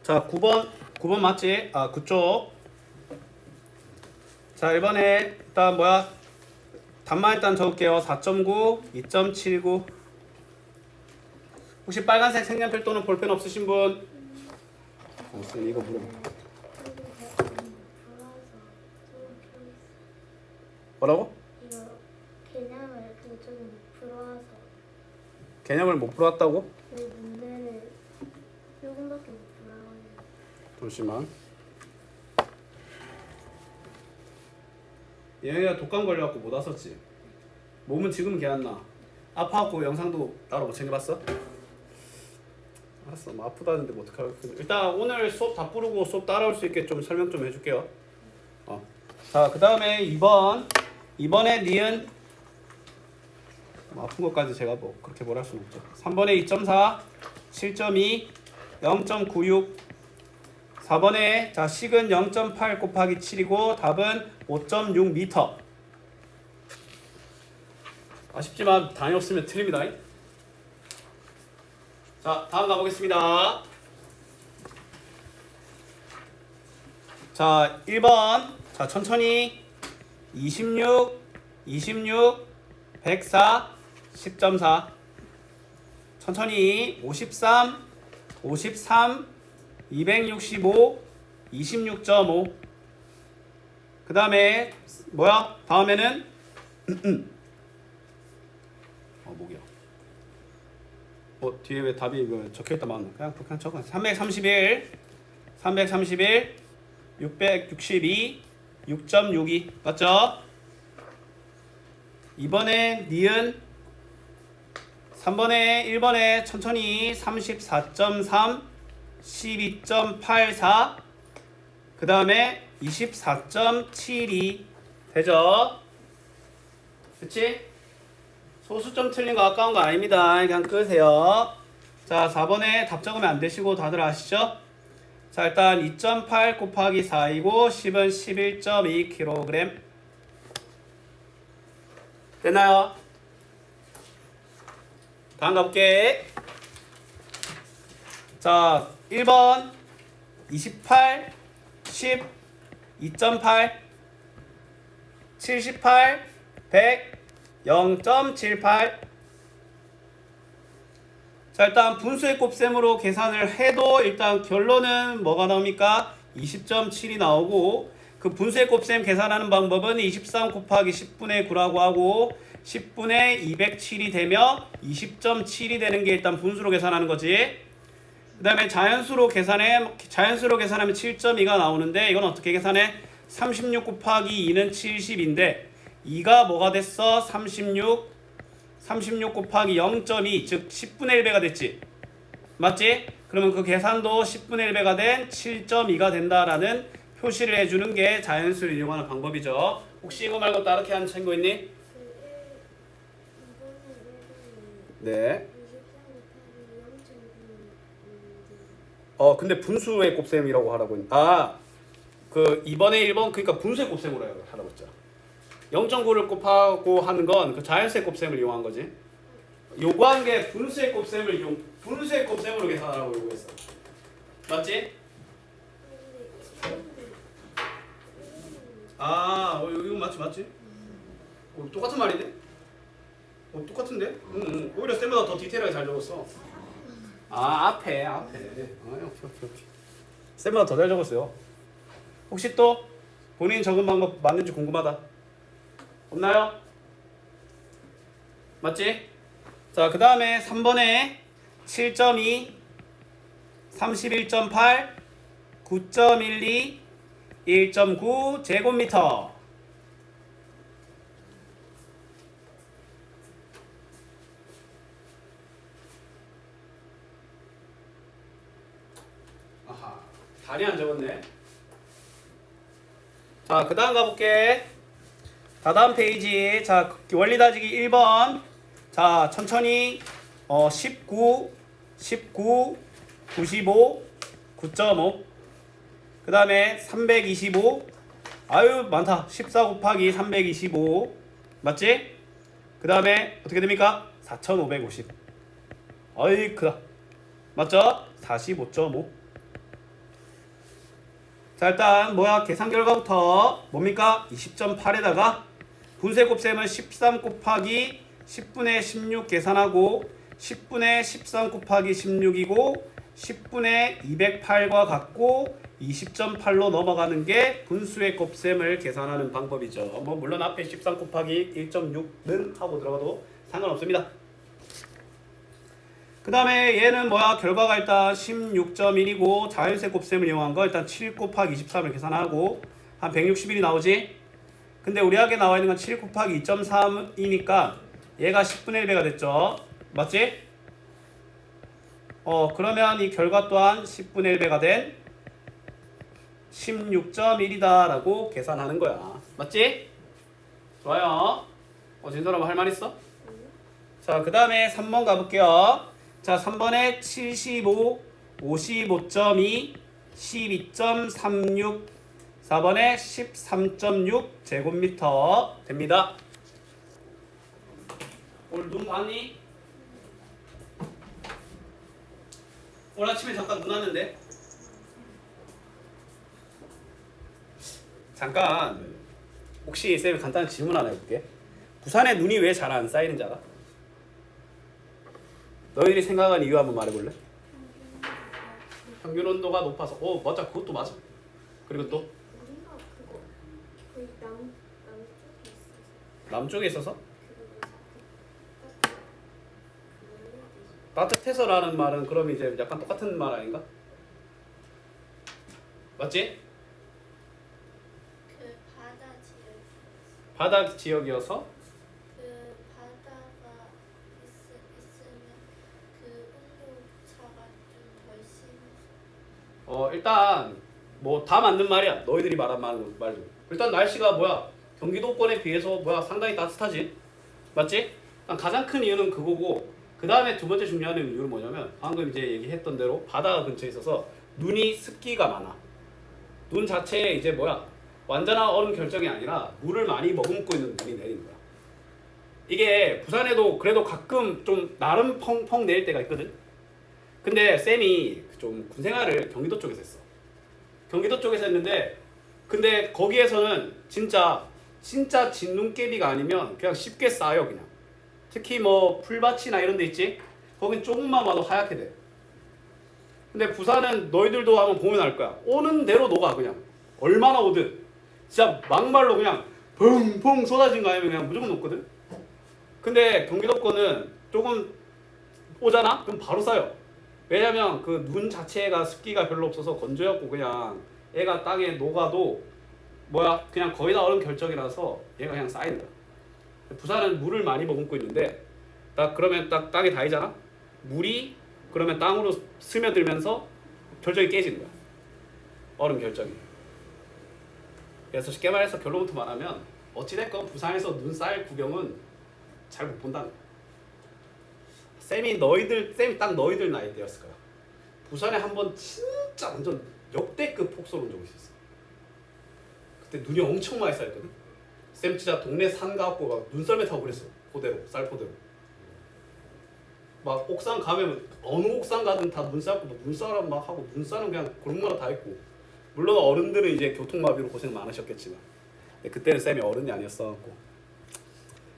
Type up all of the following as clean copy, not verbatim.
자, 9번 맞지? 아, 9쪽. 자, 이번에 일단 뭐야? 답만 일단 적을게요. 4.9, 2.79. 혹시 빨간색 색연필 또는 볼펜 없으신 분? 쌤 이거 물어봐. 뭐라고? 이거 개념을 좀 풀어와서 개념을 못 풀어왔다고? 왜 문제를 조금밖에 못 풀어와요. 잠시만. 얘가 독감 걸려갖고 못 왔었지. 몸은 지금은 괜찮나? 아파갖고 영상도 따로 못 챙겨봤어? 알았어. 뭐 아프다는데 뭐 어떡하라고. 일단 오늘 수업 다 부르고 수업 따라올 수 있게 좀 설명 좀 해줄게요. 자, 그 다음에 2번에 니은 뭐 아픈 것까지 제가 뭐 그렇게 뭘 할 수는 없죠. 3번에 2.4, 7.2, 0.96. 4번에 자 식은 0.8 곱하기 7이고 답은 5.6m. 아쉽지만 단위 없으면 틀립니다. 자, 다음 가보겠습니다. 자, 1번. 자, 천천히. 26, 104, 10.4. 천천히. 53, 265, 26.5. 그 다음에 뭐야? 다음에는 목이야. 뒤에 왜 답이 이거 적혀있다만 그냥 적어. 331, 662, 6.62 맞죠? 이번에 니은 3번에 1번에 천천히 34.3, 12.84, 그 다음에 24.72 되죠? 그치? 소수점 틀린 거 아까운 거 아닙니다. 그냥 끄세요. 자, 4번에 답 적으면 안 되시고 다들 아시죠? 자, 일단 2.8 곱하기 4이고 10은 11.2kg. 됐나요? 다음 가볼게. 자, 1번 28, 10, 2.8, 78, 100, 0.78. 자, 일단 분수의 곱셈으로 계산을 해도 일단 결론은 뭐가 나옵니까? 20.7이 나오고, 그 분수의 곱셈 계산하는 방법은 23 곱하기 10분의 9라고 하고 10분의 207이 되며 20.7이 되는 게 일단 분수로 계산하는 거지. 그 다음에 자연수로 계산하면 7.2가 나오는데 이건 어떻게 계산해? 36 곱하기 2는 70인데 2가 뭐가 됐어? 36 곱하기 0.2 즉 10분의 1배가 됐지. 맞지? 그러면 그 계산도 10분의 1배가 된 7.2가 된다라는 표시를 해주는 게 자연수를 이용하는 방법이죠. 혹시 이거 말고 다르게 하는 친구 있니? 네. 근데 분수의 곱셈이라고 하라고 했. 그 2번에 1번 그러니까 분수의 곱셈으로 하라고 했죠. 0.9를 곱하고 하는 건 그 자연수의 곱셈을 이용한 거지. 요구한 게 분수의 곱셈으로 계산하라고 요구했어. 맞지? 이거 맞지? 똑같은 말인데? 똑같은데? 오히려 쌤보다 더 디테일하게 잘 적었어. 앞에. 오케이. 쌤보다 더 잘 적었어요. 혹시 또 본인 적은 방법 맞는지 궁금하다. 없나요? 맞지? 자, 그 다음에 3번에 7.2, 31.8, 9.12, 1.9 제곱미터. 다리 안 적었네. 자, 그 다음 가볼게. 다음 페이지. 자, 원리 따지기 1번. 자, 천천히 19, 95, 9.5. 그 다음에 325. 아유 많다. 14 곱하기 325. 맞지? 그 다음에 어떻게 됩니까? 4550. 어이 크다. 맞죠? 45.5. 자, 일단 뭐야? 계산 결과부터 뭡니까? 20.8에다가 분수의 곱셈은 13 곱하기 10분의 16 계산하고 10분의 13 곱하기 16이고 10분의 208과 같고 20.8로 넘어가는 게 분수의 곱셈을 계산하는 방법이죠. 뭐 물론 앞에 13 곱하기 1.6는 하고 들어가도 상관없습니다. 그 다음에 얘는 뭐야? 결과가 일단 16.1이고 자연수의 곱셈을 이용한 거 일단 7 곱하기 23을 계산하고 한 161이 나오지? 근데 우리에게 나와 있는 건 7 곱하기 2.3이니까 얘가 10분의 1배가 됐죠? 맞지? 그러면 이 결과 또한 10분의 1배가 된 16.1이다 라고 계산하는 거야. 맞지? 좋아요. 진솔아 뭐 할 말 있어? 자, 그 다음에 3번 가볼게요. 자, 3번에 75, 55.2, 12.36, 4번에 13.6 제곱미터 됩니다. 오늘 눈 봤니? 오늘 아침에 잠깐 눈 왔는데 잠깐 혹시 쌤이 간단한 질문 하나 해볼게. 부산에 눈이 왜 잘 안 쌓이는지 알아? 너희들이 생각한 이유 한번 말해볼래? 평균 온도가 높아서. 맞아, 그것도 맞아. 그리고 또 우리가 그거 거의 남쪽에 있어서 남쪽에 있어서 그거 따뜻해서라는 말은 그럼 이제 약간 똑같은 말 아닌가? 맞지? 그 바다 지역 바다 지역이어서 그 바다가 있으면 그 온도차가 좀 덜 심해서 일단 뭐 다 맞는 말이야. 너희들이 말한 말도. 일단 날씨가 뭐야? 경기도권에 비해서 뭐야? 상당히 따뜻하지. 맞지? 가장 큰 이유는 그거고 그 다음에 두 번째 중요한 이유는 뭐냐면 방금 이제 얘기했던 대로 바다 근처에 있어서 눈이 습기가 많아. 눈 자체에 이제 뭐야? 완전한 얼음 결정이 아니라 물을 많이 머금고 있는 눈이 내린 거야. 이게 부산에도 그래도 가끔 좀 나름 펑펑 내릴 때가 있거든. 근데 쌤이 좀 군생활을 경기도 쪽에서 했어. 경기도 쪽에서 했는데 근데 거기에서는 진짜 진눈깨비가 아니면 그냥 쉽게 쌓여 그냥. 특히 뭐 풀밭이나 이런 데 있지? 거긴 조금만 와도 하얗게 돼. 근데 부산은 너희들도 한번 보면 알 거야. 오는 대로 녹아 그냥. 얼마나 오든. 진짜 막말로 그냥 펑펑 쏟아진 거 아니면 그냥 무조건 녹거든. 근데 경기도 거는 조금 오잖아? 그럼 바로 쌓여. 왜냐면 그 눈 자체가 습기가 별로 없어서 건조해갖고 그냥 얘가 땅에 녹아도 뭐야 그냥 거의 다 얼음 결정이라서 얘가 그냥 쌓이는 거야. 부산은 물을 많이 머금고 있는데 그러면 딱 땅에 닿이잖아. 물이 그러면 땅으로 스며들면서 결정이 깨지는 거야. 얼음 결정이. 그래서 쉽게 말해서 결론부터 말하면 어찌됐건 부산에서 눈 쌓일 구경은 잘 못 본다는 거야. 쌤이 딱 너희들 나이 때였을 거야. 부산에 한번 진짜 완전 역대급 폭설 온 적이 있었어. 그때 눈이 엄청 많이 쌓였거든. 쌤 진짜 동네 산 가갖고 막 눈썰매 타고 그랬어. 그대로 쌀포대로. 막 옥상 가면 어느 옥상 가든 다 눈 쌓고 뭐 눈사람 막 하고 눈사람 그냥 그런거나 다 있고. 물론 어른들은 이제 교통마비로 고생 많으셨겠지만 그때는 쌤이 어른이 아니었어갖고.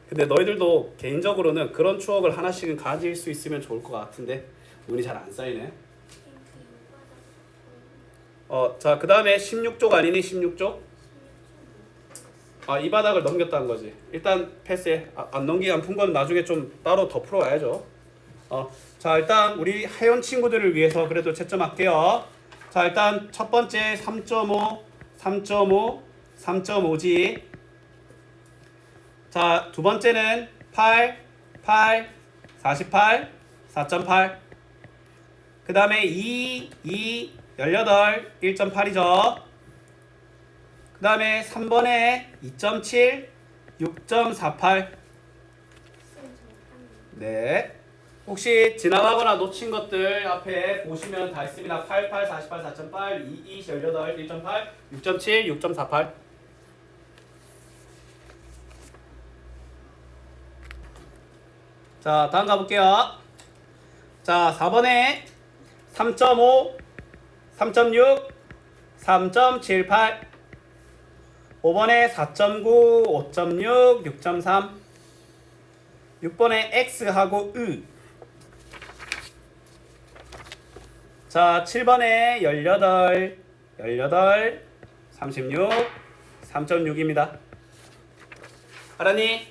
근데 너희들도 개인적으로는 그런 추억을 하나씩은 가질 수 있으면 좋을 것 같은데 눈이 잘 안 쌓이네. 자, 그 다음에 16쪽 아니니? 16쪽? 이 바닥을 넘겼다는 거지. 일단 패스해. 안 넘기게 안 푼 건 나중에 좀 따로 더 풀어와야죠. 자, 일단 우리 하연 친구들을 위해서 그래도 채점할게요. 자, 일단 첫 번째 3.5, 3.5, 3.5지. 자, 두 번째는 8, 8, 48, 4.8. 그 다음에 2, 2, 18, 1.8이죠. 그 다음에 3번에 2.7, 6.48. 네. 혹시 지나가거나 놓친 것들 앞에 보시면 다 있습니다. 88, 48, 4.8, 2, 2, 18, 1.8, 6.7, 6.48. 자, 다음 가볼게요. 자, 4번에 3.5, 3.6, 3.78 5번에 4.9 5.6 6.3 6번에 X하고 으. 자 7번에 18 36 3.6입니다. 알았니?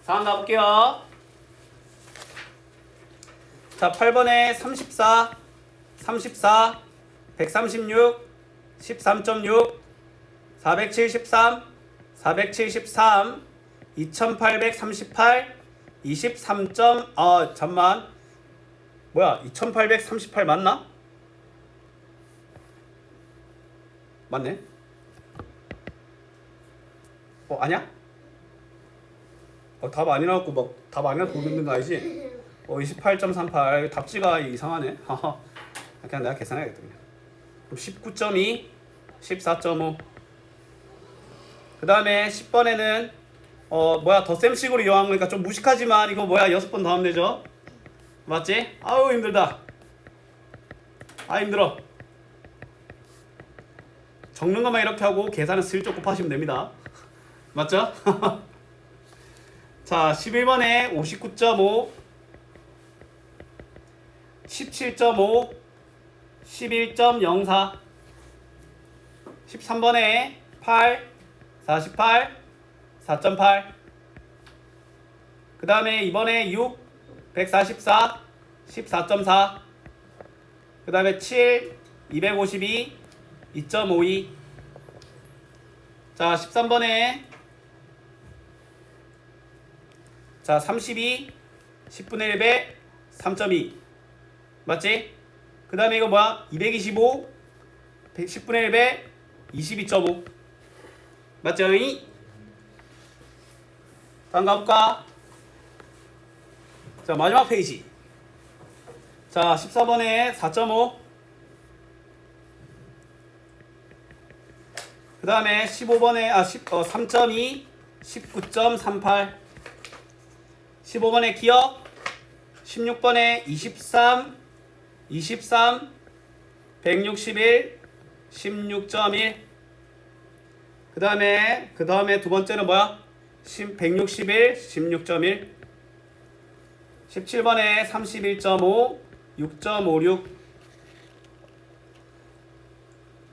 상황 가볼게요. 자 8번에 34 136 13.6 473 2838 23. 잠만 뭐야 2838 맞나? 맞네. 아니야? 답 아니 나왔고 막 답 아니라 보는 거 아니지? 28.38 답지가 이상하네. 그냥 내가 계산해야겠다. 그럼 19.2 14.5 그 다음에 10번에는 덧셈식으로 이용한 거니까 좀 무식하지만 이거 6번 더 하면 되죠? 맞지? 아우 힘들다. 힘들어. 적는 것만 이렇게 하고 계산은 슬쩍 곱하시면 됩니다. 맞죠? 자 11번에 59.5 17.5 11.04 13번에 8 48 4.8 그 다음에 이번에 6 144 14.4 그 다음에 7 252 2.52 자 13번에 자 32 10분의 1배 3.2 맞지? 그 다음에 이거 225 10분의 1배 22.5 맞죠? 다음 가볼까? 자 마지막 페이지. 자 14번에 4.5 그 다음에 15번에 3.2 19.38 15번에 기억 16번에 23 161 16.1 그 다음에 두 번째는 161 16.1 17번에 31.5 6.56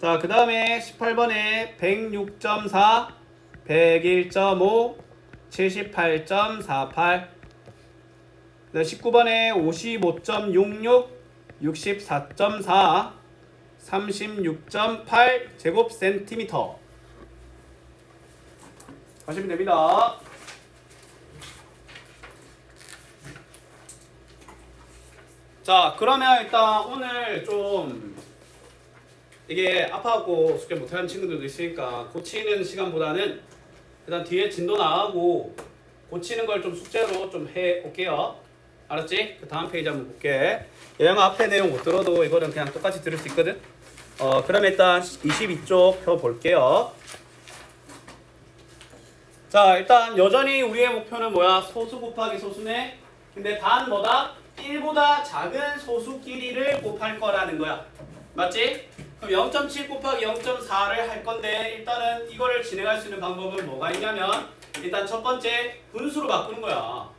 자 그 다음에 18번에 106.4 101.5 78.48 19번에 55.66 64.4 36.8 제곱센티미터 하시면 됩니다. 자 그러면 일단 오늘 좀 이게 아파갖고 숙제 못하는 친구들도 있으니까 고치는 시간보다는 일단 뒤에 진도 나가고 고치는 걸 좀 숙제로 좀 해올게요. 알았지? 그 다음 페이지 한번 볼게. 영어 앞에 내용 못 들어도 이거는 그냥 똑같이 들을 수 있거든. 그럼 일단 22쪽 펴 볼게요. 자 일단 여전히 우리의 목표는 소수 곱하기 소수네. 근데 단 1보다 작은 소수끼리를 곱할 거라는 거야. 맞지? 그럼 0.7 곱하기 0.4를 할 건데 일단은 이거를 진행할 수 있는 방법은 뭐가 있냐면 일단 첫 번째 분수로 바꾸는 거야.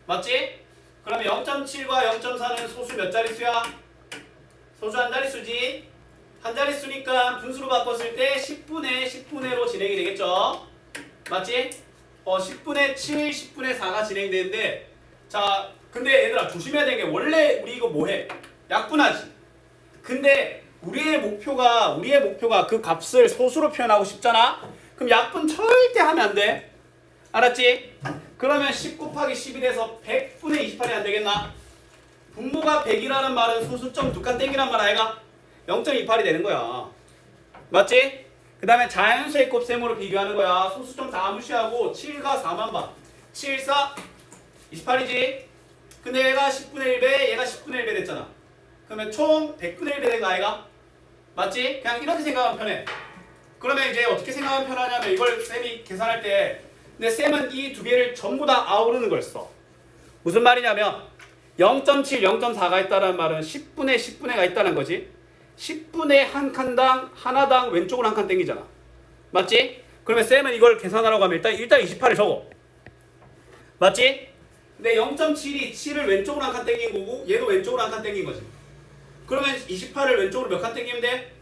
맞지? 그러면 0.7과 0.4는 소수 몇 자릿수야? 소수 한 자릿수지? 한 자릿수니까 분수로 바꿨을 때 10분의 로 진행이 되겠죠? 맞지? 10분의 7, 10분의 4가 진행되는데 자 근데 얘들아 조심해야 되는 게 원래 우리 이거 뭐해? 약분하지. 근데 우리의 목표가 그 값을 소수로 표현하고 싶잖아? 그럼 약분 절대 하면 안 돼. 알았지? 그러면 10 곱하기 10이 돼서 100분의 28이 안 되겠나? 분모가 100이라는 말은 소수점 두 칸 땡기란 말 아이가? 0.28이 되는 거야. 맞지? 그 다음에 자연수의 곱셈으로 비교하는 거야. 소수점 다 무시하고 7과 4만 봐. 7, 4, 28이지? 근데 얘가 10분의 1배, 얘가 10분의 1배 됐잖아. 그러면 총 100분의 1배 된 거 아이가? 맞지? 그냥 이렇게 생각하면 편해. 그러면 이제 어떻게 생각하면 편하냐면 이걸 쌤이 계산할 때 근데 쌤은 이 두 개를 전부 다 아우르는 걸 써. 무슨 말이냐면 0.7, 0.4가 있다는 말은 10분의 10분의가 있다는 거지. 10분의 한 칸당 하나당 왼쪽으로 한 칸 땡기잖아. 맞지? 그러면 쌤은 이걸 계산하라고 하면 일단 28을 적어. 맞지? 근데 0.7이 7을 왼쪽으로 한 칸 땡긴 거고 얘도 왼쪽으로 한 칸 땡긴 거지. 그러면 28을 왼쪽으로 몇 칸 땡기면 돼?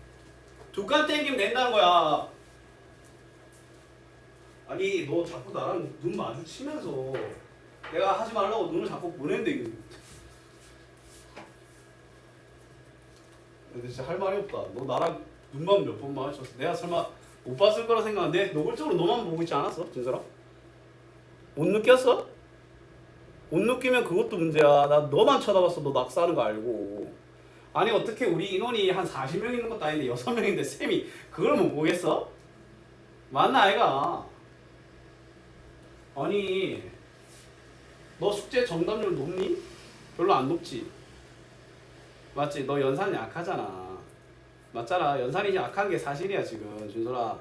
2칸 땡기면 된다는 거야. 아니 너 자꾸 나랑 눈 마주치면서 내가 하지 말라고 눈을 자꾸 보내는데 이거 근데 진짜 할 말이 없다. 너 나랑 눈만 몇 번 마주쳤어. 내가 설마 못 봤을 거라 생각하는데 노골적으로 너만 보고 있지 않았어? 진짜로? 못 느꼈어? 못 느끼면 그것도 문제야. 나 너만 쳐다봤어. 너 낙서하는 거 알고. 아니 어떻게 우리 인원이 한 40명 있는 것도 아닌데 6명인데 쌤이 그걸 못 보겠어? 맞나 아이가? 아니 너 숙제 정답률 높니? 별로 안 높지? 맞지? 너 연산이 약하잖아. 맞잖아. 연산이 약한 게 사실이야 지금 준솔아.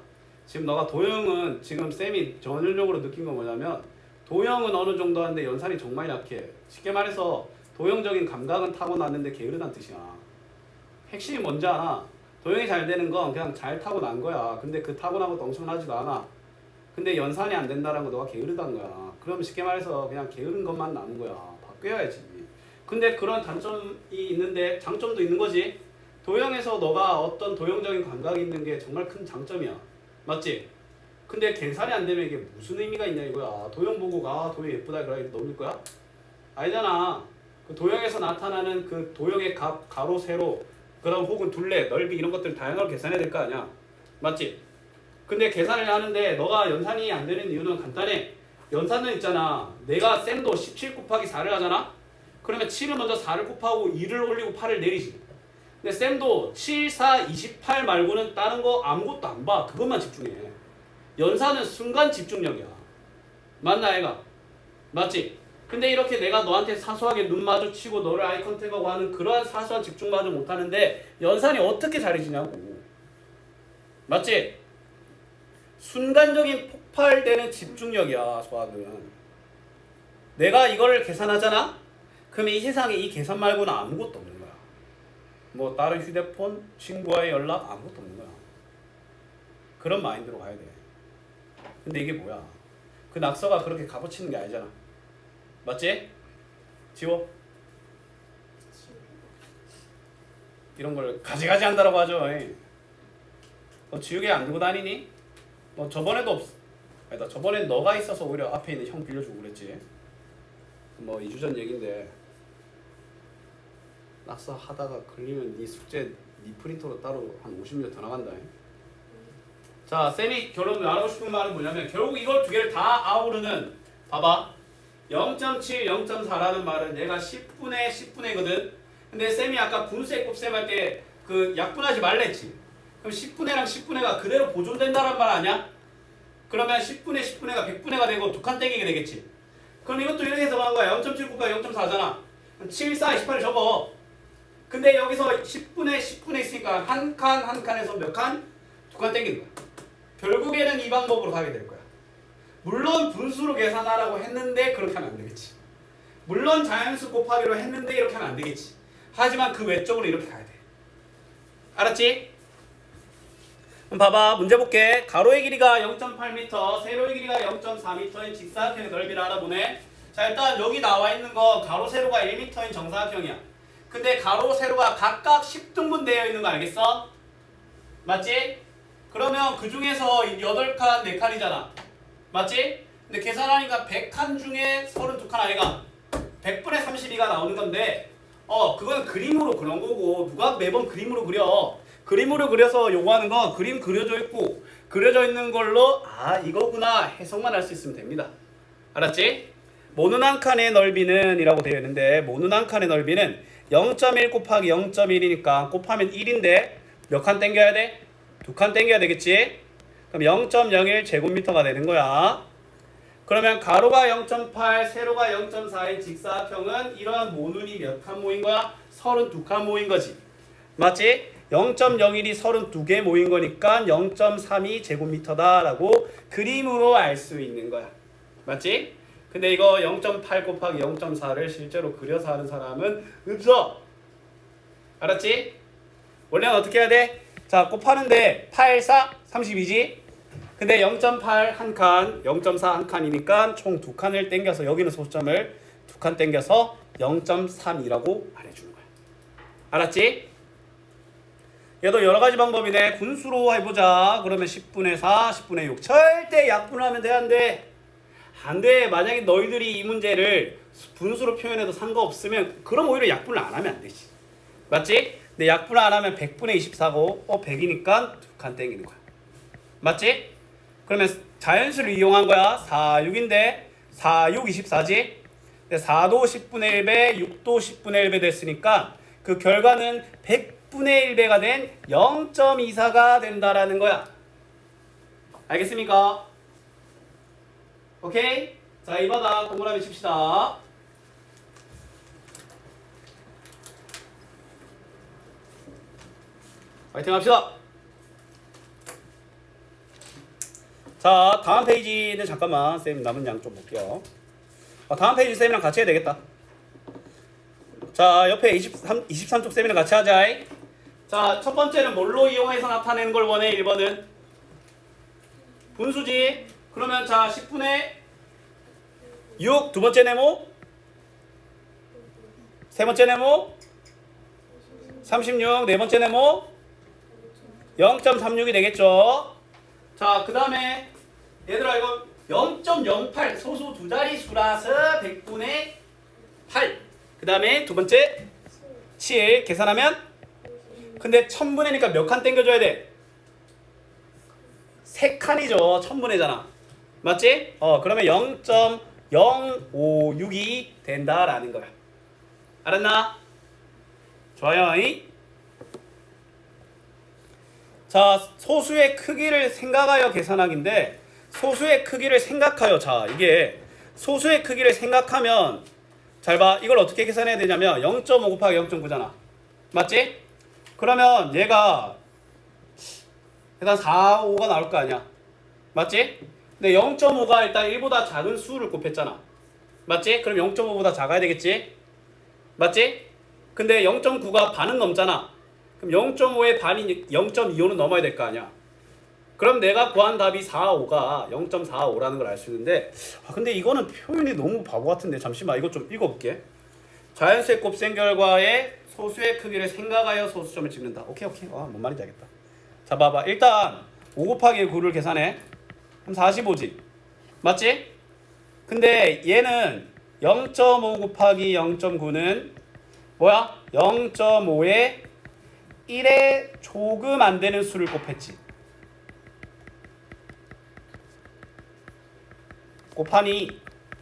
지금 너가 도형은 지금 쌤이 전율적으로 느낀 건 뭐냐면 도형은 어느 정도 하는데 연산이 정말 약해. 쉽게 말해서 도형적인 감각은 타고났는데 게으르다는 뜻이야. 핵심이 뭔지 알아? 도형이 잘 되는 건 그냥 잘 타고난 거야. 근데 그 타고난 것도 엄청나지도 않아. 근데 연산이 안 된다는 거 너가 게으르다는 거야. 그러면 쉽게 말해서 그냥 게으른 것만 남은 거야. 바뀌어야지. 근데 그런 단점이 있는데 장점도 있는 거지. 도형에서 너가 어떤 도형적인 감각이 있는 게 정말 큰 장점이야. 맞지? 근데 계산이 안 되면 이게 무슨 의미가 있냐 이거야. 도형 보고 도형 예쁘다 그러게 넘길 거야? 아니잖아. 그 도형에서 나타나는 그 도형의 값, 가로, 세로, 그다음 혹은 둘레, 넓이 이런 것들 다양하게 계산해야 될 거 아니야. 맞지? 근데 계산을 하는데 너가 연산이 안 되는 이유는 간단해. 연산은 있잖아. 내가 쌤도 17 곱하기 4를 하잖아. 그러면 7을 먼저 4를 곱하고 2를 올리고 8을 내리지. 근데 쌤도 7, 4, 28 말고는 다른 거 아무것도 안 봐. 그것만 집중해. 연산은 순간 집중력이야. 맞나 얘가? 맞지? 근데 이렇게 내가 너한테 사소하게 눈 마주치고 너를 아이 컨택하고 하는 그러한 사소한 집중마저 못하는데 연산이 어떻게 잘해지냐고. 맞지? 순간적인 폭발되는 집중력이야 수학은. 내가 이거를 계산하잖아? 그러면 이 세상에 이 계산 말고는 아무것도 없는 거야. 뭐 다른 휴대폰, 친구와의 연락 아무것도 없는 거야. 그런 마인드로 가야 돼. 근데 이게 뭐야? 그 낙서가 그렇게 값어치는 게 아니잖아. 맞지? 지워. 이런 걸 가지가지 한다라고 하죠. 너 지우개 안 들고 다니니? 뭐 저번에도 아니다. 저번엔 너가 있어서 오히려 앞에 있는 형 빌려주고 그랬지. 뭐 2주 전 얘긴데 낙서 하다가 걸리면 네 숙제 네 프린터로 따로 한 50명 더 나간다. 자, 쌤이 결론 말하고 싶은 말은 뭐냐면 결국 이걸 두 개를 다 아우르는 봐봐. 0.7, 0.4라는 말은 얘가 10분의 10분의거든. 근데 쌤이 아까 분수의 곱셈 할 때 그 약분하지 말랬지. 그럼 10분의랑 10분의가 그대로 보존된다는 말 아니야? 그러면 10분의 10분의가 100분의가 되고 두 칸 땡기게 되겠지. 그럼 이것도 이렇게 해석하는 거야. 0.7 곱하기 0.4잖아. 7, 4, 28을 접어. 근데 여기서 10분의 10분의 있으니까 한 칸 한 칸에서 몇 칸? 두 칸 땡기는 거야. 결국에는 이 방법으로 가게 될 거야. 물론 분수로 계산하라고 했는데 그렇게 하면 안 되겠지. 물론 자연수 곱하기로 했는데 이렇게 하면 안 되겠지. 하지만 그 외적으로 이렇게 가야 돼. 알았지? 그럼 봐봐. 문제 볼게. 가로의 길이가 0.8m, 세로의 길이가 0.4m인 직사각형의 넓이를 알아보네. 자, 일단 여기 나와 있는 거 가로, 세로가 1m인 정사각형이야. 근데 가로, 세로가 각각 10등분 되어 있는 거 알겠어? 맞지? 그러면 그 중에서 8칸, 4칸이잖아. 맞지? 근데 계산하니까 100칸 중에 32칸 아이가 100분의 32가 나오는 건데 그건 그림으로 그런 거고 누가 매번 그림으로 그려. 그림으로 그려서 요구하는 건 그림 그려져 있고 그려져 있는 걸로 이거구나 해석만 할 수 있으면 됩니다. 알았지? 모눈 한 칸의 넓이는 이라고 되어 있는데 모눈 한 칸의 넓이는 0.1 곱하기 0.1이니까 곱하면 1인데 몇 칸 땡겨야 돼? 2칸 땡겨야 되겠지? 그럼 0.01 제곱미터가 되는 거야. 그러면 가로가 0.8, 세로가 0.4인 직사각형은 이러한 모눈이 몇 칸 모인 거야? 32칸 모인 거지. 맞지? 0.01이 32개 모인 거니까 0.32 제곱미터다라고 그림으로 알 수 있는 거야. 맞지? 근데 이거 0.8 곱하기 0.4를 실제로 그려서 하는 사람은 없어. 알았지? 원래는 어떻게 해야 돼? 자, 곱하는데 8, 4, 32지. 근데 0.8 한 칸, 0.4 한 칸이니까 총 두 칸을 땡겨서 여기는 소수점을 두 칸 땡겨서 0.32라고 말해주는 거야. 알았지? 얘도 여러 가지 방법이네. 분수로 해보자. 그러면 10분의 4, 10분의 6. 절대 약분하면 돼, 안 돼? 안 돼. 만약에 너희들이 이 문제를 분수로 표현해도 상관없으면 그럼 오히려 약분을 안 하면 안 되지. 맞지? 근데 약분을 안 하면 100분의 24고 100이니까 두 칸 땡기는 거야. 맞지? 그러면 자연수를 이용한 거야. 4, 6인데 4, 6, 24지? 4도 10분의 1배, 6도 10분의 1배 됐으니까 그 결과는 100분의 1배가 된 0.24가 된다라는 거야. 알겠습니까? 오케이? 자, 이 바닥 동그라미 칩시다. 파이팅 합시다. 자, 다음 페이지는 잠깐만 쌤 남은 양 좀 볼게요. 다음 페이지 쌤이랑 같이 해야 되겠다. 자, 옆에 23쪽 쌤이랑 같이 하자. 자, 첫 번째는 뭘로 이용해서 나타내는 걸 원해? 1번은 분수지. 그러면 자, 10분의 6 두 번째 네모, 세 번째 네모 36, 네 번째 네모 0.36이 되겠죠. 자, 그 다음에 얘들아 이거 0.08 소수 두 자리 수라서 100분의 8. 그 다음에 두 번째 7 계산하면 근데 1000분의니까 몇 칸 땡겨줘야 돼? 3칸이죠. 1000분의잖아. 맞지? 그러면 0.056이 된다라는 거야. 알았나? 좋아요. 자, 소수의 크기를 생각하여 계산하기인데 소수의 크기를 생각하여 자, 이게 소수의 크기를 생각하면 잘 봐. 이걸 어떻게 계산해야 되냐면 0.5 곱하기 0.9잖아. 맞지? 그러면 얘가 일단 4, 5가 나올 거 아니야. 맞지? 근데 0.5가 일단 1보다 작은 수를 곱했잖아. 맞지? 그럼 0.5보다 작아야 되겠지? 맞지? 근데 0.9가 반은 넘잖아. 그럼 0.5의 반이 0.25는 넘어야 될 거 아니야. 그럼 내가 구한 답이 4, 5가 0.45라는 걸 알 수 있는데 근데 이거는 표현이 너무 바보 같은데 잠시만 이거 좀 읽어볼게. 자연수의 곱셈 결과에 소수의 크기를 생각하여 소수점을 찍는다. 오케이. 뭔 말인지 알겠다. 자, 봐봐. 일단 5 곱하기 9를 계산해. 그럼 45지. 맞지? 근데 얘는 0.5 곱하기 0.9는 뭐야? 0.5에 1에 조금 안 되는 수를 곱했지.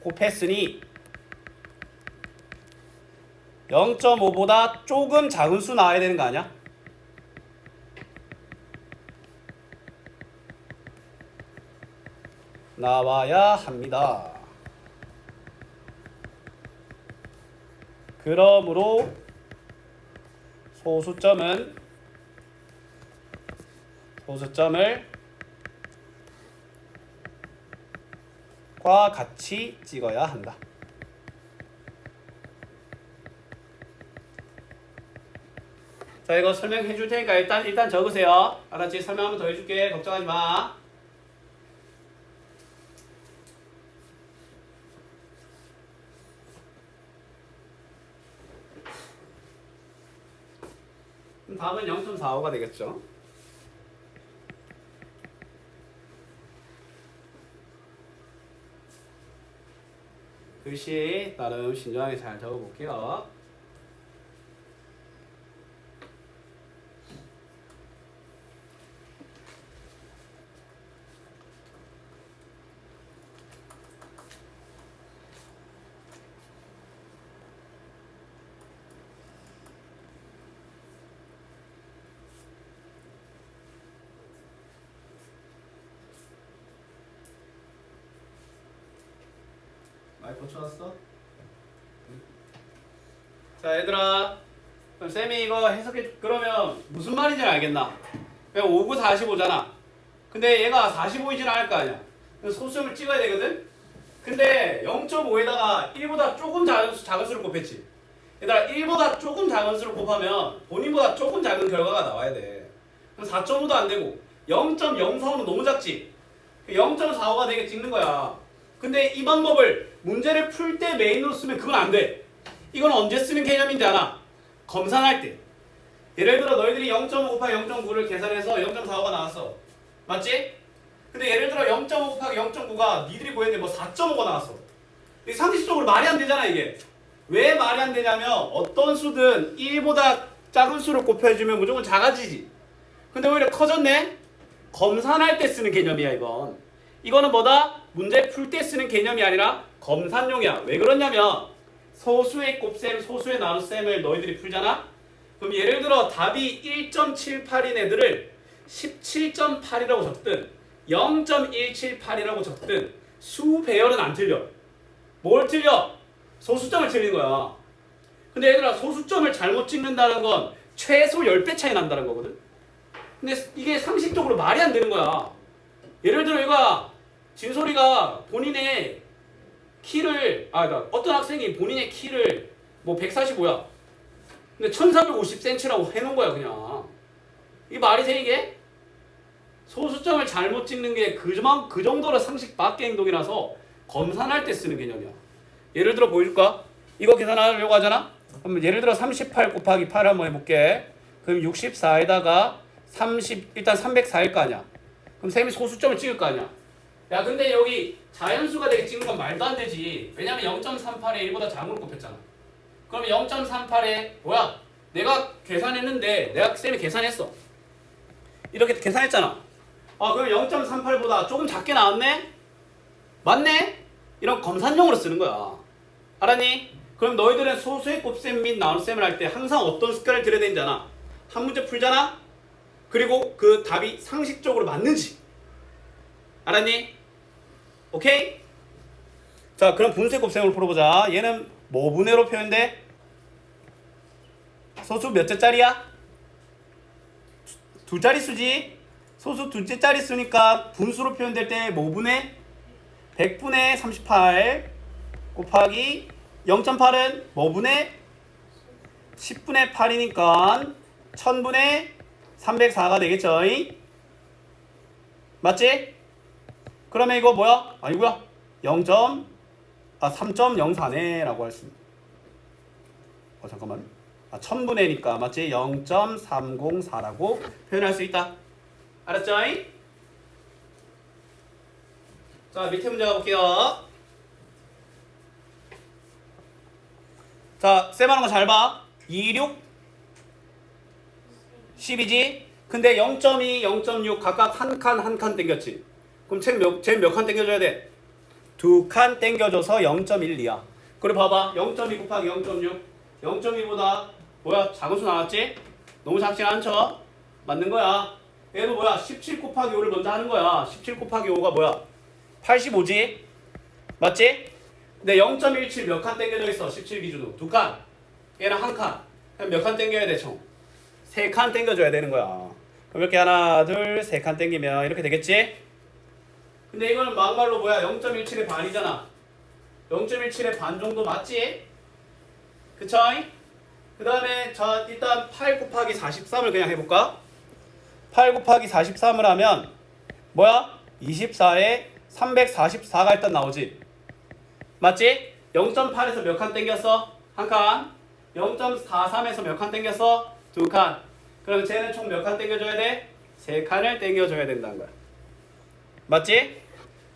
곱했으니 0.5보다 조금 작은 수 나와야 되는 거 아니야? 나와야 합니다. 그러므로 소수점을 과 같이 찍어야 한다. 자, 이거 설명해 줄 테니까 일단 적으세요. 알았지? 설명 한번 더 해줄게. 걱정하지 마. 그럼 답은 0.45가 되겠죠. 글씨 나름 신중하게 잘 적어볼게요. 많이 고쳐왔어? 자, 얘들아, 그럼 쌤이 이거 해석해. 그러면 무슨 말인지 알겠나? 5, 9, 45잖아. 근데 얘가 45이진 않을 거 아니야. 그래서 소수점을 찍어야 되거든. 근데 0.5에다가 1보다 조금 작은 수를 곱했지. 얘들아 1보다 조금 작은 수를 곱하면 본인보다 조금 작은 결과가 나와야 돼. 그럼 4.5도 안 되고 0.045는 너무 작지? 0.45가 되게 찍는 거야. 근데 이 방법을 문제를 풀 때 메인으로 쓰면 그건 안 돼. 이건 언제 쓰는 개념인지 알아? 검산할 때. 예를 들어 너희들이 0.5 곱하기 0.9를 계산해서 0.45가 나왔어. 맞지? 근데 예를 들어 0.5 곱하기 0.9가 니들이 구했는데 뭐 4.5가 나왔어. 이게 상식적으로 말이 안 되잖아 이게. 왜 말이 안 되냐면 어떤 수든 1보다 작은 수를 곱해주면 무조건 작아지지. 근데 오히려 커졌네? 검산할 때 쓰는 개념이야 이건. 이거는 뭐다? 문제 풀 때 쓰는 개념이 아니라 검산용이야. 왜 그러냐면 소수의 곱셈, 소수의 나눗셈을 너희들이 풀잖아? 그럼 예를 들어 답이 1.78인 애들을 17.8이라고 적든 0.178이라고 적든 수 배열은 안 틀려. 뭘 틀려? 소수점을 틀린 거야. 근데 얘들아 소수점을 잘못 찍는다는 건 최소 10배 차이 난다는 거거든. 근데 이게 상식적으로 말이 안 되는 거야. 예를 들어 이거 진솔이가 본인의 키를 그러니까 어떤 학생이 본인의 키를 뭐 145야. 근데 1450cm라고 해놓은 거야 그냥. 이게 말이 돼 이게? 소수점을 잘못 찍는 게 그 정도로 상식 밖의 행동이라서 검산할 때 쓰는 개념이야. 예를 들어 보여줄까? 이거 계산하려고 하잖아? 그럼 예를 들어 38 곱하기 8 한번 해볼게. 그럼 64에다가 30 일단 304일 거 아니야. 그럼 쌤이 소수점을 찍을 거 아니야. 야 근데 여기 자연수가 되게 찍는 건 말도 안 되지. 왜냐면 0.38에 1보다 작은 걸 곱했잖아. 그러면 0.38에 뭐야? 내가 계산했는데 내가 쌤이 계산했어. 이렇게 계산했잖아. 그럼 0.38보다 조금 작게 나왔네? 맞네? 이런 검산용으로 쓰는 거야. 알았니? 그럼 너희들은 소수의 곱셈 및 나눗셈을 할 때 항상 어떤 습관을 들여야 되는지 알아? 한 문제 풀잖아? 그리고 그 답이 상식적으로 맞는지. 알았니? 오케이? 자, 그럼 분수의 곱셈을 풀어보자. 얘는 뭐 분해로 표현돼? 소수 몇 자짜리야? 두 자릿수지? 소수 둘째 자릿수니까 분수로 표현될 때 뭐 분해? 100분의 38 곱하기 0.8은 뭐 분해? 10분의 8이니까 1000분의 304가 되겠죠? 맞지? 그러면 이거 뭐야? 아니고요. 3.04네 라고 할 수 있는. 잠깐만. 1000분의니까 맞지? 0.304라고 표현할 수 있다. 알았죠? 자, 밑에 문제 가볼게요. 자, 쌤 하는 거 잘 봐. 2, 6, 10이지? 근데 0.2, 0.6 각각 한 칸 땡겼지? 그럼 쟤 몇 칸 땡겨줘야 돼? 2칸 땡겨줘서 0.12야. 그래 봐봐. 0.2 곱하기 0.6. 0.2보다 뭐야? 작은 수 나왔지? 너무 작진 않죠? 맞는 거야. 얘도 뭐야? 17 곱하기 5를 먼저 하는 거야. 17 곱하기 5가 뭐야? 85지? 맞지? 근데 0.17 몇 칸 땡겨져 있어? 17 기준으로 2칸. 얘는 한 칸. 그럼 몇 칸 땡겨야 돼 총? 3칸 땡겨줘야 되는 거야. 그럼 이렇게 하나 둘 3칸 땡기면 이렇게 되겠지? 근데 이거는 막말로 뭐야? 0.17의 반이잖아. 0.17의 반 정도 맞지? 그쵸? 그 다음에 자 일단 8 곱하기 43을 그냥 해볼까? 8 곱하기 43을 하면 뭐야? 24에 344가 일단 나오지? 맞지? 0.8에서 몇 칸 땡겼어? 한 칸. 0.43에서 몇 칸 땡겼어? 2칸. 그럼 쟤는 총 몇 칸 땡겨줘야 돼? 3칸을 땡겨줘야 된다는 거야. 맞지?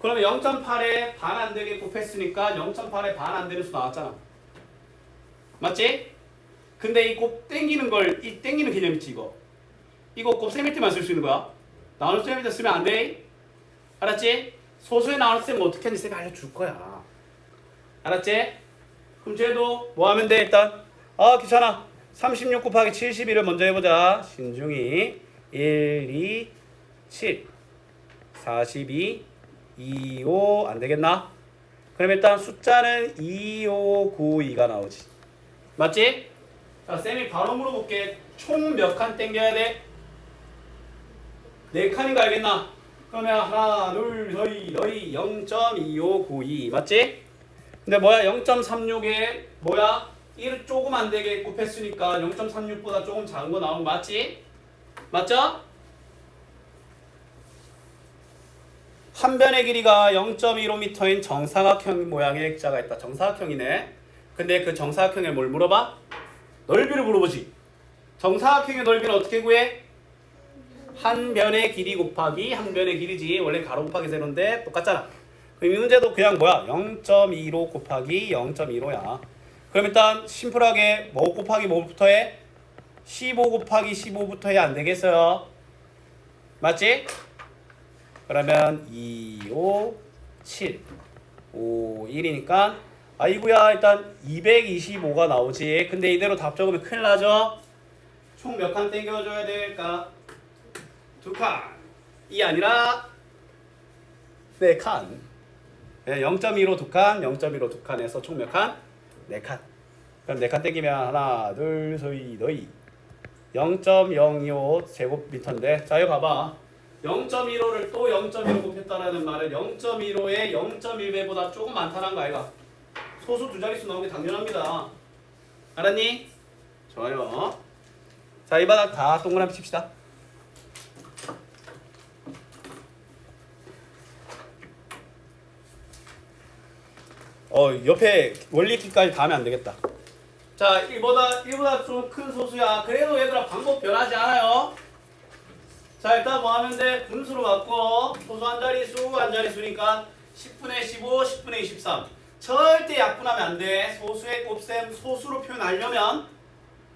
그러면 0.8에 반 안 되게 곱했으니까 0.8에 반 안 되는 수 나왔잖아. 맞지? 근데 이 곱 땡기는 이 땡기는 개념 있지 이거. 이거 곱셈일 때만 쓸 수 있는 거야. 나눗셈일 때 쓰면 안 돼. 알았지? 소수의 나눗셈 어떻게 하는지 쌤이 알려줄 거야. 알았지? 그럼 쟤도 뭐 하면 돼 일단? 귀찮아. 36 곱하기 72를 먼저 해보자. 신중히 1, 2, 7 42 2, 5 안 되겠나? 그럼 일단 숫자는 2, 5, 9, 2가 나오지. 맞지? 자, 쌤이 바로 물어볼게. 총 몇 칸 땡겨야 돼? 4칸인 거 알겠나? 그러면 하나, 둘, 너희 0.2592 맞지? 근데 뭐야? 0.36에 뭐야? 1을 조금 안 되게 곱했으니까 0.36보다 조금 작은 거 나온 거 맞지? 맞죠? 한 변의 길이가 0.15m인 정사각형 모양의 액자가 있다. 정사각형이네. 근데 그 정사각형에 뭘 물어봐? 넓이를 물어보지. 정사각형의 넓이는 어떻게 구해? 한 변의 길이 곱하기 한 변의 길이지. 원래 가로 곱하기 세로인데 똑같잖아. 그럼 이 문제도 그냥 뭐야? 0.25 곱하기 0.15야. 그럼 일단 심플하게 뭐 곱하기 뭐부터 해? 15 곱하기 15부터 해야 안 되겠어요? 맞지? 그러면 2, 5, 7, 5, 1이니까 아이고야 일단 225가 나오지. 근데 이대로 답 적으면 큰일 나죠? 총 몇 칸 땡겨줘야 될까? 2칸이 아니라 4칸. 0.15 2칸, 0.15 2칸에서 총 몇 칸? 4칸. 그럼 4칸 땡기면 하나, 둘, 셋, 넷. 0.025 제곱미터인데 자 여기 봐봐. 0.15를 또 0.15 곱했다라는 말은 0.15에 0.1배보다 조금 많다는 거 아이가? 소수 두 자릿수 나오는 게 당연합니다. 알았니? 좋아요. 자, 이 바닥 다 동그라미 칩시다. 옆에 원리키까지 다 하면 안 되겠다. 자, 1보다 좀 큰 소수야. 그래도 얘들아 방법 변하지 않아요. 자, 일단 뭐 하면 돼? 분수로 바꿔. 소수 한 자릿수, 한 자릿수니까 10분의 15, 10분의 23. 절대 약분하면 안 돼. 소수의 곱셈, 소수로 표현하려면.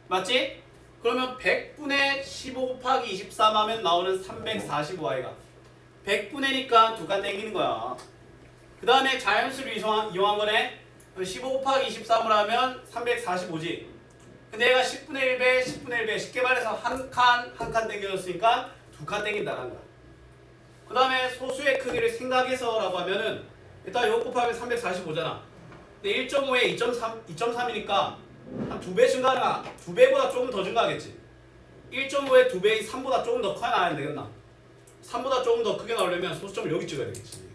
맞지? 그러면 100분의 15 곱하기 23 하면 나오는 345i가. 100분의니까 두 칸 땡기는 거야. 그 다음에 자연수를 이용한 거네. 15 곱하기 23을 하면 345지. 근데 얘가 10분의 1배, 10분의 1배. 쉽게 말해서 한 칸 땡겨줬으니까 두 칸 땡긴다는 거야. 그 다음에 소수의 크기를 생각해서라고 하면은 일단 이거 곱하면 345잖아. 근데 1.5에 2.3이니까 한 2배 증가하나? 2배보다 조금 더 증가하겠지. 1.5에 2배인 3보다 조금 더 커야 나와야 되겠나? 3보다 조금 더 크게 나오려면 소수점을 여기 찍어야 되겠지.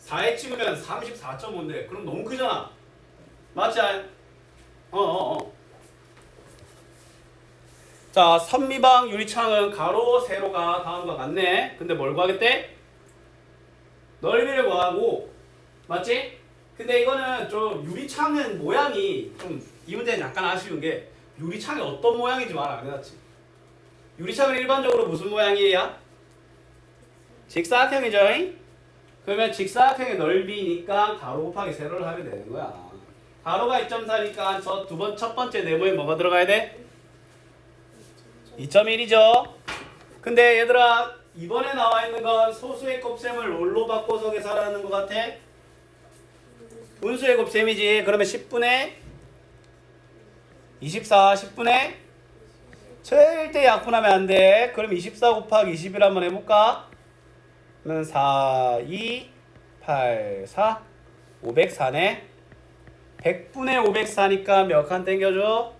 4에 찍으면 34.5인데 그럼 너무 크잖아. 맞지? 자, 선미방 유리창은 가로, 세로가 다음과 같네. 근데 뭘 구하겠대? 넓이를 구하고, 맞지? 근데 이거는 좀 유리창은 모양이 좀 이 문제는 약간 아쉬운 게 유리창이 어떤 모양인지 말 안 해놨지. 유리창은 일반적으로 무슨 모양이에요? 직사각형이죠? 그러면 직사각형의 넓이니까 가로 곱하기 세로를 하면 되는 거야. 가로가 2.4니까 첫 번째 네모에 뭐가 들어가야 돼? 2.1이죠. 근데 얘들아 이번에 나와 있는 건 소수의 곱셈을 뭘로 바꿔서 계산하는 것 같아? 분수의 곱셈이지. 그러면 10분의 24, 10분의 절대 약분하면 안 돼. 그럼 24 곱하기 21 한번 해볼까? 그러면 4, 2, 8, 4, 504네. 100분의 504니까 몇 칸 땡겨줘?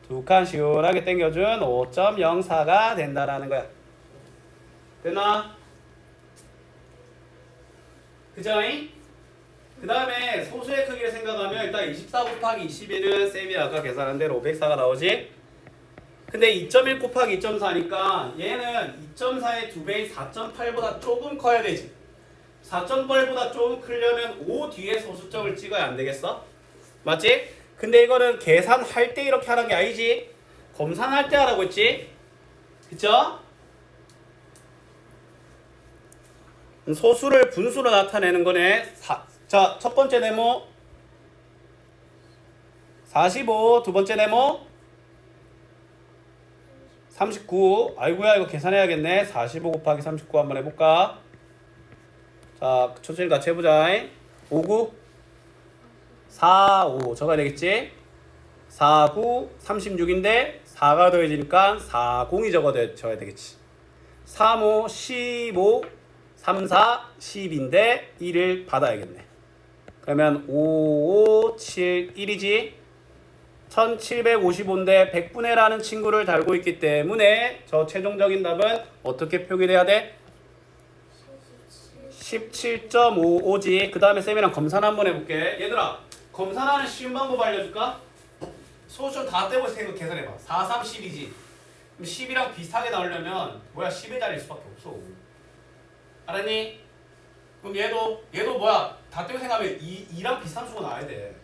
두 칸 시원하게 땡겨준 5.04가 된다라는 거야. 됐나? 그죠잉? 그 다음에 소수의 크기를 생각하면 일단 24 곱하기 21은 쌤이 아까 계산한 대로 504가 나오지? 근데 2.1 곱하기 2.4니까 얘는 2.4의 2배인 4.8보다 조금 커야 되지. 4.8보다 조금 크려면 5 뒤에 소수점을 찍어야 안 되겠어? 맞지? 근데 이거는 계산할 때 이렇게 하는 게 아니지. 검산할 때 하라고 했지? 그쵸? 소수를 분수로 나타내는 거네. 자, 첫 번째 네모 45, 두 번째 네모 39. 아이고야 이거 계산해야겠네. 45 곱하기 39 한번 해볼까? 자, 천천히 같이 해보자. 59 4, 5 적어야 되겠지? 4, 9, 36인데 4가 더해지니까 40이 적어져야 되겠지. 3, 5, 15, 3, 4, 10인데 1을 받아야겠네. 그러면 5, 5, 7, 1이지. 1755인데 100분의 라는 친구를 달고 있기 때문에 저 최종적인 답은 어떻게 표기돼야 돼? 17.55지. 그 다음에 쌤이랑 검산 한번 해볼게. 얘들아 검산하는 쉬운 방법 알려줄까? 소수점 다 떼고 계산해봐. 4, 3, 10이지. 그럼 10이랑 비슷하게 나오려면 뭐야 10의 자리일 수밖에 없어. 알았니? 그럼 얘도 뭐야 다 떼고 생각하면 2랑 비슷한 수가 나와야 돼.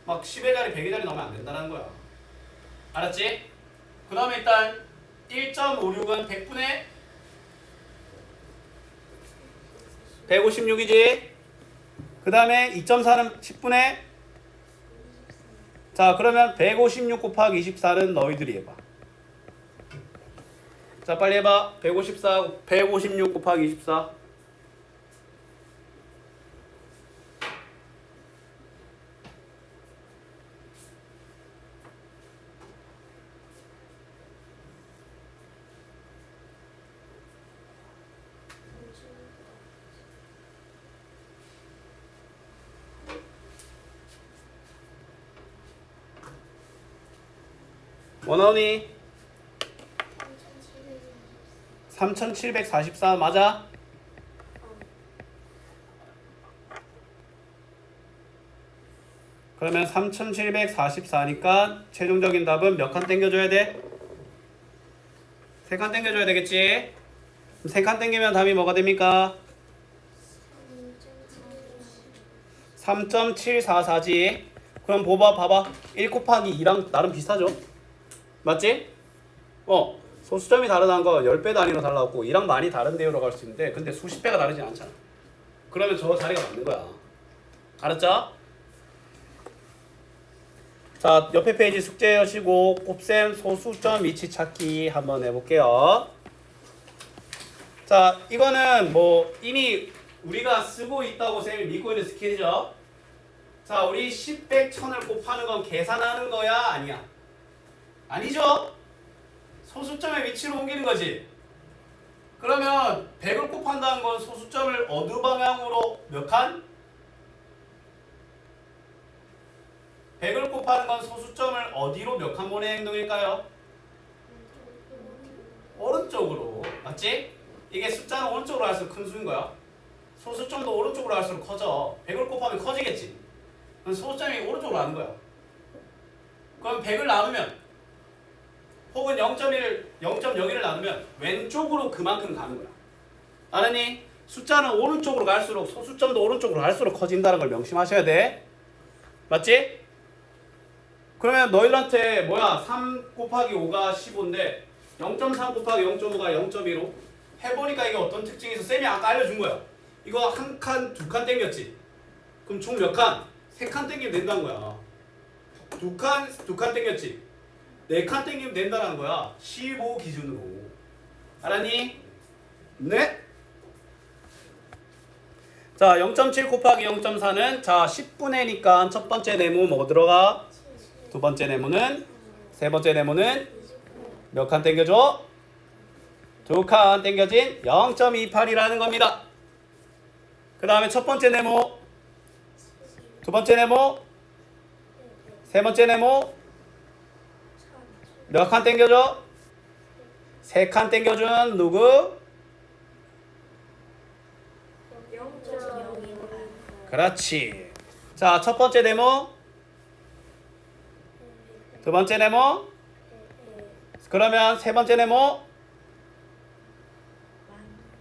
막 10의 자리 100의 자리 나오면 안 된다는 거야. 알았지? 그 다음에 일단 1.56은 100분의 156이지. 그 다음에 2.4는 10분의 자 그러면 156 곱하기 24는 너희들이 해봐. 자 빨리 해봐. 156 곱하기 24 뭐 나오니? 3744 맞아? 그러면 3744니까 최종적인 답은 몇 칸 땡겨줘야 돼? 3칸 땡겨줘야 되겠지? 3칸 땡기면 답이 뭐가 됩니까? 3.744지. 그럼 봐봐 1 곱하기 2랑 나름 비슷하죠? 맞지? 소수점이 다르다는 거 10배 단위로 달라고 2랑 많이 다른데요라고 할 수 있는데 근데 수십 배가 다르지 않잖아. 그러면 저 자리가 맞는 거야. 알았죠? 자 옆에 페이지 숙제 여시고 곱셈 소수점 위치 찾기 한번 해볼게요. 자 이거는 뭐 이미 우리가 쓰고 있다고 쌤이 믿고 있는 스킬이죠. 자 우리 10, 100, 1000을 곱하는 건 계산하는 거야 아니야? 아니죠? 소수점의 위치로 옮기는 거지. 그러면 100을 곱한다는 건 소수점을 어느 방향으로 몇 칸? 100을 곱하는 건 소수점을 어디로 몇 칸 보내는 행동일까요? 오른쪽으로. 맞지? 이게 숫자는 오른쪽으로 갈수록 큰 수인 거야. 소수점도 오른쪽으로 갈수록 커져. 100을 곱하면 커지겠지. 그럼 소수점이 오른쪽으로 가는 거야. 그럼 100을 나누면 혹은 0.01을 나누면 왼쪽으로 그만큼 가는 거야. 알았니? 숫자는 오른쪽으로 갈수록 소수점도 오른쪽으로 갈수록 커진다는 걸 명심하셔야 돼. 맞지? 그러면 너희한테 뭐야 3 곱하기 5가 15인데 0.3 곱하기 0.5가 0.15 해보니까 이게 어떤 특징이 있어? 쌤이 아까 알려준 거야. 이거 한 칸, 두 칸 땡겼지? 그럼 총 몇 칸? 3칸 땡기면 된다는 거야. 두 칸 땡겼지? 4칸 땡기면 된다는 거야. 15 기준으로. 알았니? 네? 자, 0.7 곱하기 0.4는 자 10분의니까 첫 번째 네모 뭐 들어가? 두 번째 네모는? 세 번째 네모는? 몇 칸 땡겨줘? 2칸 땡겨진 0.28이라는 겁니다. 그 다음에 첫 번째 네모, 두 번째 네모, 세 번째 네모 몇 칸 땡겨줘? 3칸 땡겨준 누구? 그렇지. 자, 첫 번째 네모, 두 번째 네모, 그러면 세 번째 네모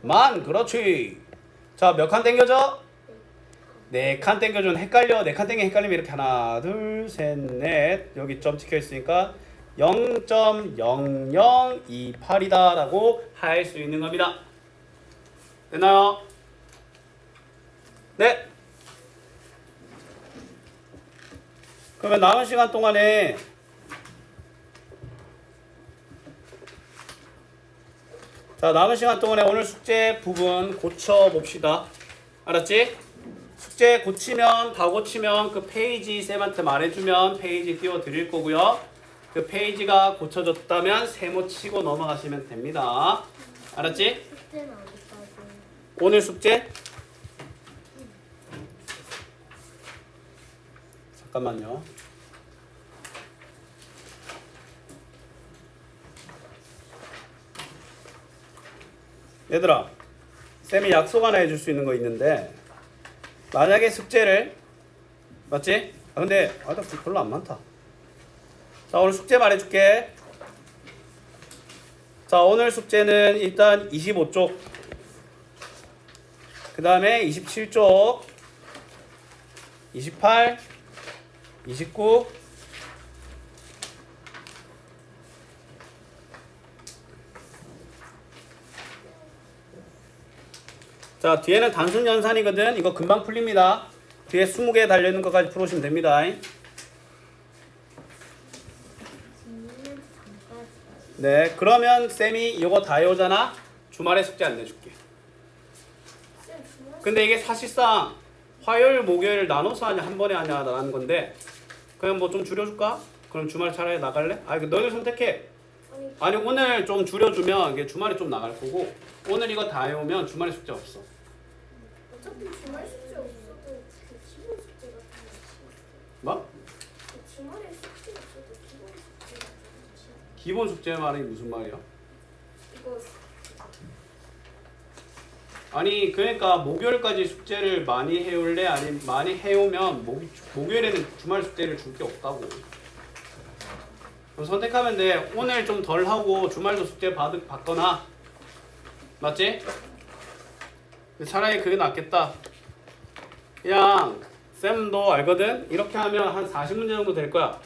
만. 그렇지. 자, 몇 칸 땡겨줘? 4칸 땡겨준. 헷갈려. 4칸 땡기면 헷갈리면 이렇게 하나 둘 셋 넷 여기 점 찍혀 있으니까 0.0028이다 라고 할 수 있는 겁니다. 됐나요? 네. 그러면 남은 시간 동안에 오늘 숙제 부분 고쳐봅시다. 알았지? 숙제 고치면 다 고치면 그 페이지 쌤한테 말해주면 페이지 띄워드릴 거고요. 그 페이지가 고쳐졌다면 세모 치고 넘어가시면 됩니다. 알았지? 숙제는 어디까지? 오늘 숙제? 잠깐만요. 얘들아, 쌤이 약속 하나 해줄 수 있는 거 있는데 만약에 숙제를 맞지? 근데 나 별로 안 많다. 자, 오늘 숙제 말해줄게. 자, 오늘 숙제는 일단 25쪽, 그 다음에 27쪽, 28, 29, 자, 뒤에는 단순 연산이거든. 이거 금방 풀립니다. 뒤에 20개 달려있는 것까지 풀어오시면 됩니다. 네, 그러면 쌤이 이거 다 해오잖아. 주말에 숙제 안 내줄게. 근데 이게 사실상 화요일, 목요일 나눠서 하냐 한 번에 하냐 라는 건데, 그냥 뭐 좀 줄여줄까? 그럼 주말 차라리 나갈래? 너희들 선택해. 아니, 오늘 좀 줄여주면 이게 주말에 좀 나갈 거고, 오늘 이거 다 해오면 주말에 숙제 없어. 어차피 주말 숙제 없어도 그 기본 숙제 같은 거 치워. 뭐? 그 주말에 숙제 없어도 기본 숙제 같은 거 치워. 기본 숙제 말이 무슨 말이야? 이거 아니, 그러니까 목요일까지 숙제를 많이 해올래? 아니면 많이 해오면 목요일에는 주말 숙제를 줄 게 없다고. 그럼 선택하면 돼. 오늘 좀 덜 하고 주말도 숙제 받거나. 맞지? 근데 차라리 그게 낫겠다. 그냥 쌤도 알거든? 이렇게 하면 한 40문제 정도 될 거야.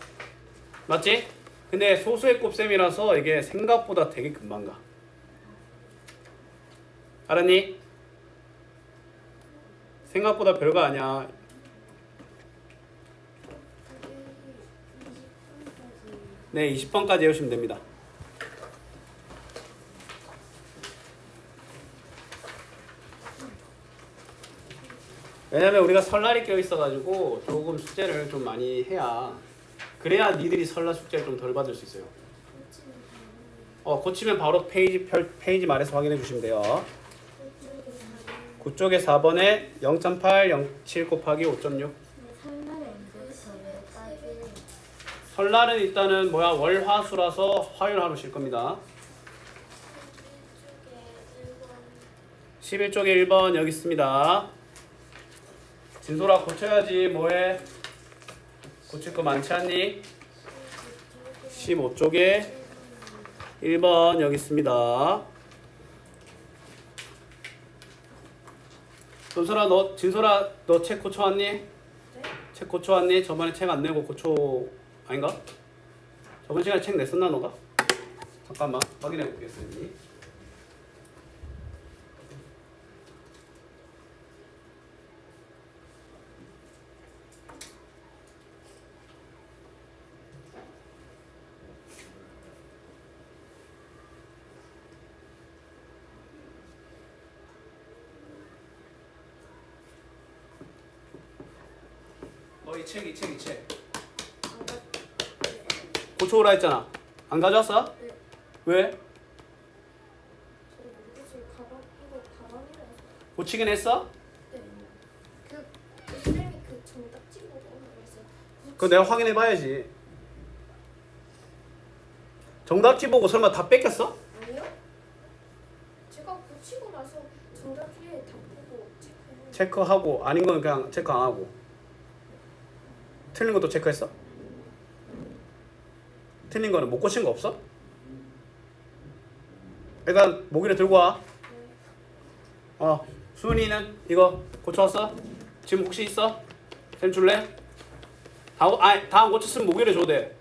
맞지? 근데 소수의 곱셈이라서 이게 생각보다 되게 금방 가. 알았니? 생각보다 별거 아니야. 네, 20번까지 해오시면 됩니다. 왜냐면 우리가 설날이 껴있어가지고 조금 숙제를 좀 많이 해야, 그래야 니들이 설날 숙제를 좀 덜 받을 수 있어요. 고치면 바로 페이지 말에서 확인해 주시면 돼요. 9쪽에 4번에 0.8, 07 곱하기 5.6. 설날은 일단은 월화수라서 화요일 하루 쉴 겁니다. 11쪽에 1번 여기 있습니다. 진솔아, 고쳐야지. 뭐해? 고칠 거 많지 않니? 15쪽에 1번 여기 있습니다. 진솔아 너 책 고쳐왔니? 네? 책 고쳐왔니? 저번에 책 안 내고 아닌가? 저번 시간에 책 냈었나 너가? 잠깐만 확인해 보겠습니다. 이 책. 고쳐오라 했잖아. 안 가져왔어? 네. 왜? 저 모르겠어요. 이거 가방이라서. 고치긴 했어? 네. 그 쌤이 그 정답지 보고 그래서. 그거 내가 확인해 봐야지. 정답지 보고 설마 다 뺏겼어? 아니요. 제가 고치고 나서 정답지에 다 보고 체크해요. 체크하고 아닌 건 그냥 체크 안 하고. 틀린 것도 체크했어? 틀린 거는 못 고친 거 없어? 일단 모기를 들고 와. 수은이는 이거 고쳐왔어? 지금 혹시 있어? 쌤 줄래? 다 안 고쳤으면 모기를 줘도 돼.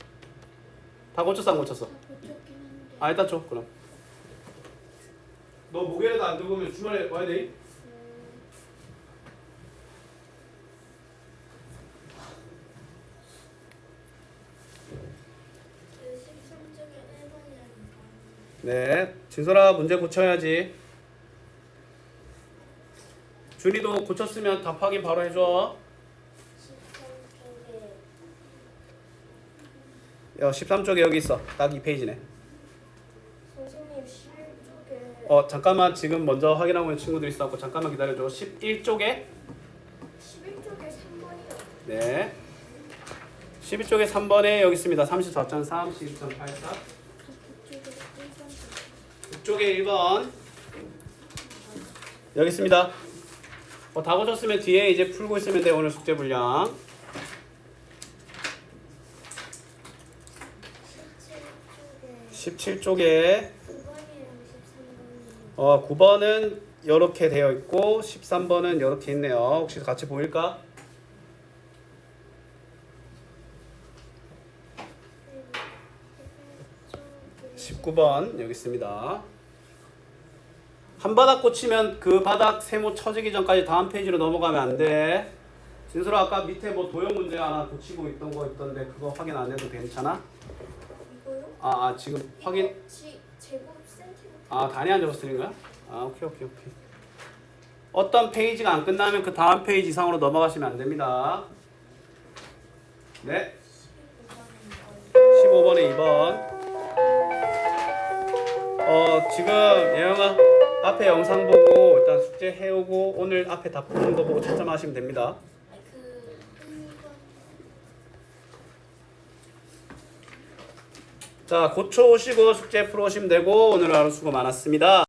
다 고쳤어 안 고쳤어? 다 고쳤긴 한데. 일단 줘 그럼. 너 모기라도 안 들고 오면 주말에 와야 돼? 네, 진솔아 문제 고쳐야지. 준이도 고쳤으면 답하기 바로 해줘. 13쪽에 여기 있어. 딱 이 페이지네. 선생님 11쪽에 잠깐만 지금 먼저 확인하고 있는 친구들이 있어갖고 잠깐만 기다려줘. 11쪽에 11쪽에 3번이요. 네, 12쪽에 3번에 여기 있습니다. 34.3, 12.84. 6쪽에 1번 여기 있습니다. 다 고쳤으면 뒤에 이제 풀고 있으면 돼. 오늘 숙제 분량 17쪽에 9번이랑 13번이 9번은 이렇게 되어 있고 13번은 이렇게 있네요. 혹시 같이 보일까? 19번 여기 있습니다. 한 바닥 고치면 그 바닥 세모 쳐지기 전까지 다음 페이지로 넘어가면 안 돼. 진솔아 아까 밑에 뭐 도형 문제 하나 고치고 있던 거 있던데 그거 확인 안 해도 괜찮아? 이거요? 지금 확인 이거 제곱 센티미터 단위 안 적어서 틀린 거야? 오케이. 어떤 페이지가 안 끝나면 그 다음 페이지 이상으로 넘어가시면 안 됩니다. 네. 15번에 2번. 지금 예영아 앞에 영상 보고 일단 숙제 해오고 오늘 앞에 다 푸는 거 보고 채점하시면 됩니다. 아니 자, 고쳐 오시고 숙제 풀어 오시면 되고 오늘 하루 수고 많았습니다.